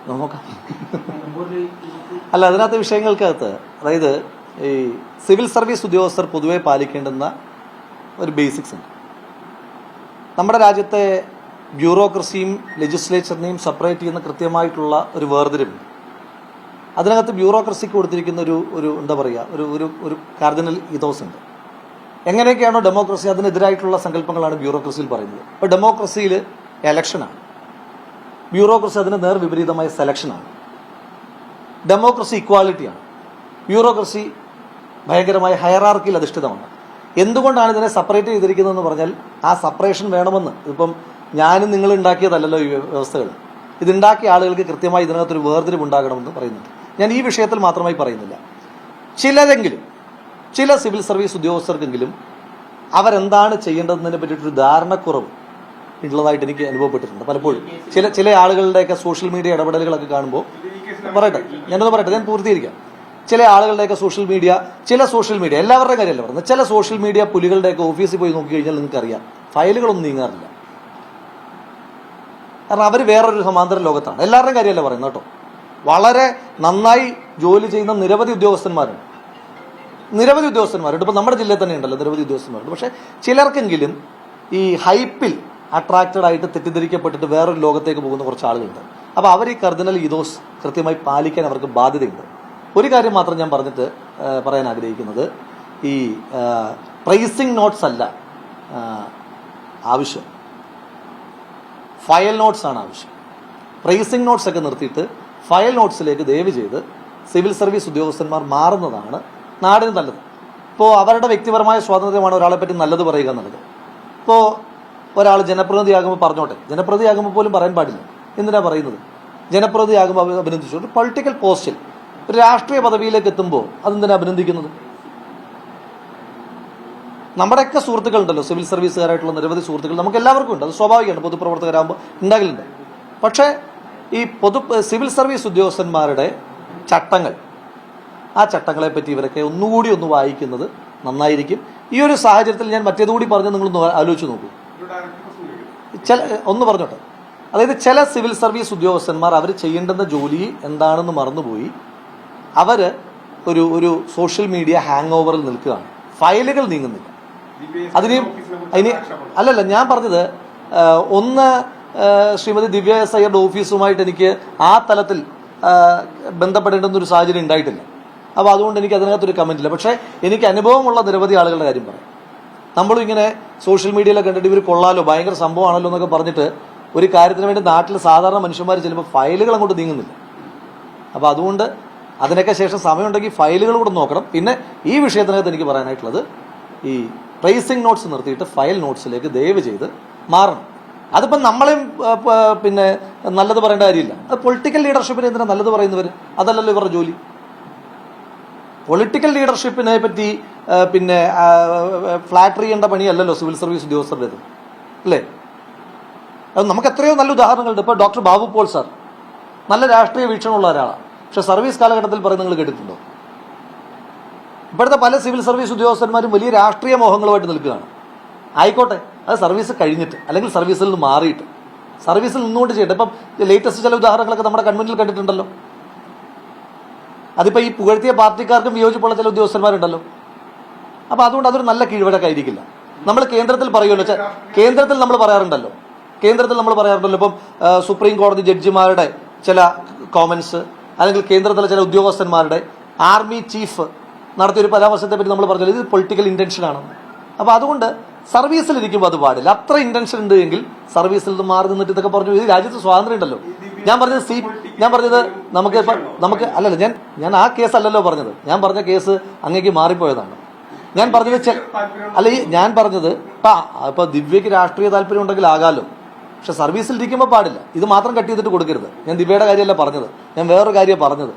നോക്കാം. അല്ല, അതിനകത്ത് വിഷയങ്ങൾക്കകത്ത് അതായത് ഈ സിവിൽ സർവീസ് ഉദ്യോഗസ്ഥർ പൊതുവെ പാലിക്കേണ്ടുന്ന ഒരു ബേസിക്സ് ഉണ്ട്. നമ്മുടെ രാജ്യത്തെ ബ്യൂറോക്രസിയും ലെജിസ്ലേച്ചറിനെയും സെപ്പറേറ്റ് ചെയ്യുന്ന കൃത്യമായിട്ടുള്ള ഒരു വേർതിരിവുണ്ട്. അതിനകത്ത് ബ്യൂറോക്രസിക്ക് കൊടുത്തിരിക്കുന്ന ഒരു എന്താ പറയുക, ഒരു കാർഡിനൽ ഇതോസ് ഉണ്ട്. എങ്ങനെയൊക്കെയാണോ ഡെമോക്രസി, അതിനെതിരായിട്ടുള്ള സങ്കല്പങ്ങളാണ് ബ്യൂറോക്രസിയിൽ പറയുന്നത്. ഇപ്പോൾ ഡെമോക്രസിയിൽ എലക്ഷനാണ്, ബ്യൂറോക്രസി അതിന് നേർവിപരീതമായ സെലക്ഷനാണ്. ഡെമോക്രസി ഇക്വാലിറ്റിയാണ്, ബ്യൂറോക്രസി ഭയങ്കരമായ ഹയറാർക്കിയിൽ അധിഷ്ഠിതമാണ്. എന്തുകൊണ്ടാണ് ഇതിനെ സെപ്പറേറ്റ് ചെയ്തിരിക്കുന്നതെന്ന് പറഞ്ഞാൽ ആ സെപ്പറേഷൻ വേണമെന്ന്. ഇപ്പം ഞാനും നിങ്ങൾ ഉണ്ടാക്കിയതല്ലല്ലോ ഈ വ്യവസ്ഥകൾ. ഇതുണ്ടാക്കിയ ആളുകൾക്ക് കൃത്യമായി ഇതിനകത്തൊരു വേർതിരിവ് ഉണ്ടാകണമെന്ന് പറയുന്നുണ്ട്. ഞാൻ ഈ വിഷയത്തിൽ മാത്രമായി പറയുന്നില്ല. ചില സിവിൽ സർവീസ് ഉദ്യോഗസ്ഥർക്കെങ്കിലും അവരെന്താണ് ചെയ്യേണ്ടതിനെ പറ്റിയിട്ടൊരു ധാരണക്കുറവ് ഉള്ളതായിട്ട് എനിക്ക് അനുഭവപ്പെട്ടിട്ടുണ്ട് പലപ്പോഴും. ചില ആളുകളുടെയൊക്കെ സോഷ്യൽ മീഡിയ ഇടപെടലുകളൊക്കെ കാണുമ്പോൾ ഞാൻ പൂർത്തീകരിക്കാം. ചില ആളുകളുടെയൊക്കെ സോഷ്യൽ മീഡിയ എല്ലാവരുടെയും കാര്യമല്ല പറയുന്നത്, ചില സോഷ്യൽ മീഡിയ പുലികളുടെയൊക്കെ ഓഫീസിൽ പോയി നോക്കി കഴിഞ്ഞാൽ നിങ്ങൾക്കറിയാം ഫയലുകളൊന്നും നീങ്ങാറില്ല. കാരണം അവർ വേറൊരു സമാന്തര ലോകത്താണ്. എല്ലാവരുടെയും കാര്യമല്ല പറയുന്നത് കേട്ടോ. വളരെ നന്നായി ജോലി ചെയ്യുന്ന നിരവധി ഉദ്യോഗസ്ഥന്മാരുണ്ട്. ഇപ്പം നമ്മുടെ ജില്ലയിൽ തന്നെ ഉണ്ടല്ലോ നിരവധി ഉദ്യോഗസ്ഥന്മാരുണ്ട്. പക്ഷെ ചിലർക്കെങ്കിലും ഈ ഹൈപ്പിൽ അട്രാക്റ്റഡ് ആയിട്ട് തെറ്റിദ്ധരിക്കപ്പെട്ടിട്ട് വേറൊരു ലോകത്തേക്ക് പോകുന്ന കുറച്ച് ആളുകളുണ്ട്. അപ്പോൾ അവർ ഈ കർദിനൽ ഈതോസ് കൃത്യമായി പാലിക്കാൻ അവർക്ക് ബാധ്യതയുണ്ട്. ഒരു കാര്യം മാത്രം ഞാൻ പറയാൻ ആഗ്രഹിക്കുന്നത്, ഈ പ്രൈസിങ് നോട്ട്സ് അല്ല ആവശ്യം, ഫയൽ നോട്ട്സ് ആണ് ആവശ്യം. പ്രൈസിങ് നോട്ട്സ് ഒക്കെ നിർത്തിയിട്ട് ഫയൽ നോട്ട്സിലേക്ക് ദയവ് ചെയ്ത് സിവിൽ സർവീസ് ഉദ്യോഗസ്ഥന്മാർ മാറുന്നതാണ് നാടിന് നല്ലത്. ഇപ്പോൾ അവരുടെ വ്യക്തിപരമായ സ്വാതന്ത്ര്യമാണ് ഒരാളെ പറ്റി നല്ലത് പറയുക എന്നുള്ളത്. ഇപ്പോൾ ഒരാൾ ജനപ്രതിനിധിയാകുമ്പോൾ പറഞ്ഞോട്ടെ, ജനപ്രതിനിധിയാകുമ്പോൾ പോലും പറയാൻ പാടില്ല. എന്തിനാ പറയുന്നത്? ജനപ്രതിനിധിയാകുമ്പോൾ അഭിനന്ദിച്ചു. ഒരു പൊളിറ്റിക്കൽ പോസ്റ്റിൽ ഒരു രാഷ്ട്രീയ പദവിയിലേക്ക് എത്തുമ്പോൾ അതെന്തിനാ അഭിനന്ദിക്കുന്നത്? നമ്മുടെയൊക്കെ സുഹൃത്തുക്കളുണ്ടല്ലോ, സിവിൽ സർവീസുകാരായിട്ടുള്ള നിരവധി സുഹൃത്തുക്കൾ നമുക്ക് എല്ലാവർക്കും ഉണ്ട്. അത് സ്വാഭാവികമാണ്, പൊതുപ്രവർത്തകരാകുമ്പോൾ ഉണ്ടാകലുണ്ട്. പക്ഷേ ഈ സിവിൽ സർവീസ് ഉദ്യോഗസ്ഥന്മാരുടെ ചട്ടങ്ങൾ, ആ ചട്ടങ്ങളെ പറ്റി ഇവരൊക്കെ ഒന്നുകൂടി ഒന്ന് വായിക്കുന്നത് നന്നായിരിക്കും. ഈ ഒരു സാഹചര്യത്തിൽ ഞാൻ മറ്റേതുകൂടി പറഞ്ഞ് നിങ്ങളൊന്ന് ആലോചിച്ച് നോക്കൂ. ഒന്ന് പറഞ്ഞോട്ടെ, അതായത് ചില സിവിൽ സർവീസ് ഉദ്യോഗസ്ഥന്മാർ അവർ ചെയ്യേണ്ടുന്ന ജോലി എന്താണെന്ന് മറന്നുപോയി അവർ ഒരു സോഷ്യൽ മീഡിയ ഹാങ് ഓവറിൽ നിൽക്കുകയാണ്. ഫയലുകൾ നീങ്ങുന്നില്ല. അല്ലല്ല, ഞാൻ പറഞ്ഞത് ശ്രീമതി ദിവ്യ എസ് അയ്യരുടെ ഓഫീസുമായിട്ട് എനിക്ക് ആ തലത്തിൽ ബന്ധപ്പെടേണ്ടുന്ന ഒരു സാഹചര്യം ഉണ്ടായിട്ടില്ല. അപ്പോൾ അതുകൊണ്ട് എനിക്ക് അതിനകത്തൊരു കമന്റ് ഇല്ല. പക്ഷേ എനിക്ക് അനുഭവമുള്ള നിരവധി ആളുകളുടെ കാര്യം പറയാം. നമ്മളും ഇങ്ങനെ സോഷ്യൽ മീഡിയയിലൊക്കെ കണ്ടിട്ട് ഇവർ കൊള്ളാലോ, ഭയങ്കര സംഭവമാണല്ലോ എന്നൊക്കെ പറഞ്ഞിട്ട് ഒരു കാര്യത്തിന് വേണ്ടി നാട്ടിൽ സാധാരണ മനുഷ്യന്മാർ ചെല്ലുമ്പോൾ ഫയലുകൾ അങ്ങോട്ട് നീങ്ങുന്നില്ല. അപ്പോൾ അതുകൊണ്ട് അതിനൊക്കെ ശേഷം സമയമുണ്ടെങ്കിൽ ഫയലുകൾ കൂടെ നോക്കണം. പിന്നെ ഈ വിഷയത്തിനകത്ത് എനിക്ക് പറയാനായിട്ടുള്ളത്, ഈ പ്രൈസിങ് നോട്ട്സ് നിർത്തിയിട്ട് ഫയൽ നോട്ട്സിലേക്ക് ദയവ് ചെയ്ത് മാറണം. അതിപ്പം നമ്മളെയും പിന്നെ നല്ലത് പറയേണ്ട കാര്യമില്ല. അത് പൊളിറ്റിക്കൽ ലീഡർഷിപ്പിന് എന്തിനാ നല്ലത് പറയുന്നവർ? അതല്ലല്ലോ ഇവരുടെ ജോലി. പൊളിറ്റിക്കൽ ലീഡർഷിപ്പിനെ പറ്റി പിന്നെ ഫ്ലാറ്റർ ചെയ്യേണ്ട പണിയല്ലല്ലോ സിവിൽ സർവീസ് ഉദ്യോഗസ്ഥരുടേത്, അല്ലേ? അത് നമുക്ക് എത്രയോ നല്ല ഉദാഹരണങ്ങളുണ്ട്. ഇപ്പോൾ ഡോക്ടർ ബാബു പോൾ സാർ നല്ല രാഷ്ട്രീയ വീക്ഷണമുള്ള ഒരാളാണ്. പക്ഷെ സർവീസ് കാലഘട്ടത്തിൽ പറയുന്നത് നിങ്ങൾ കേട്ടിട്ടുണ്ടോ? ഇപ്പോഴത്തെ പല സിവിൽ സർവീസ് ഉദ്യോഗസ്ഥന്മാരും വലിയ രാഷ്ട്രീയ മോഹങ്ങളുമായിട്ട് നിൽക്കുകയാണ്. ആയിക്കോട്ടെ, അത് സർവീസ് കഴിഞ്ഞിട്ട് അല്ലെങ്കിൽ സർവീസിൽ നിന്ന് മാറിയിട്ട് സർവീസിൽ നിന്നുകൊണ്ട് ചെയ്യട്ടെ. ഇപ്പം ലേറ്റസ്റ്റ് ചില ഉദാഹരണങ്ങളൊക്കെ നമ്മുടെ കൺമുന്നിൽ കണ്ടിട്ടുണ്ടല്ലോ. അതിപ്പോൾ ഈ പുകഴ്ത്തിയ പാർട്ടിക്കാർക്കും വിയോജിപ്പുള്ള ചില ഉദ്യോഗസ്ഥന്മാരുണ്ടല്ലോ. അപ്പോൾ അതുകൊണ്ട് അതൊരു നല്ല കീഴ്വഴക്കായിരിക്കില്ല. നമ്മൾ കേന്ദ്രത്തിൽ പറയുമല്ലോ, കേന്ദ്രത്തിൽ നമ്മൾ പറയാറുണ്ടല്ലോ, ഇപ്പം സുപ്രീം കോടതി ജഡ്ജിമാരുടെ ചില കോമൻസ്, അല്ലെങ്കിൽ കേന്ദ്രത്തിലെ ചില ഉദ്യോഗസ്ഥന്മാരുടെ ആർമി ചീഫ് നടത്തിയൊരു പരാമർശത്തെ പറ്റി നമ്മൾ പറഞ്ഞല്ലോ, ഇത് പൊളിറ്റിക്കൽ ഇന്റൻഷനാണ്. അപ്പോൾ അതുകൊണ്ട് സർവീസിലിരിക്കുമ്പോൾ അത് പാടില്ല. അത്ര ഇന്റൻഷൻ ഉണ്ട് എങ്കിൽ സർവീസിൽ നിന്ന് മാറി നിന്നിട്ട് ഇതൊക്കെ പറഞ്ഞു. ഇത് രാജ്യത്ത് സ്വാതന്ത്ര്യം ഉണ്ടല്ലോ. ഞാൻ പറഞ്ഞത് നമുക്ക് അല്ലല്ല, ഞാൻ ആ കേസ് അല്ലല്ലോ പറഞ്ഞത്. ഞാൻ പറഞ്ഞ കേസ് അങ്ങേക്ക് മാറിപ്പോയതാണ്. ഞാൻ പറഞ്ഞത് ഇപ്പൊ ദിവ്യക്ക് രാഷ്ട്രീയ താല്പര്യം ഉണ്ടെങ്കിൽ ആകാലോ, പക്ഷെ സർവീസിൽ ഇരിക്കുമ്പോൾ പാടില്ല. ഇത് മാത്രം കട്ട് ചെയ്തിട്ട് കൊടുക്കരുത്. ഞാൻ ദിവ്യയുടെ കാര്യമല്ല പറഞ്ഞത്, ഞാൻ വേറൊരു കാര്യമാണ് പറഞ്ഞത്.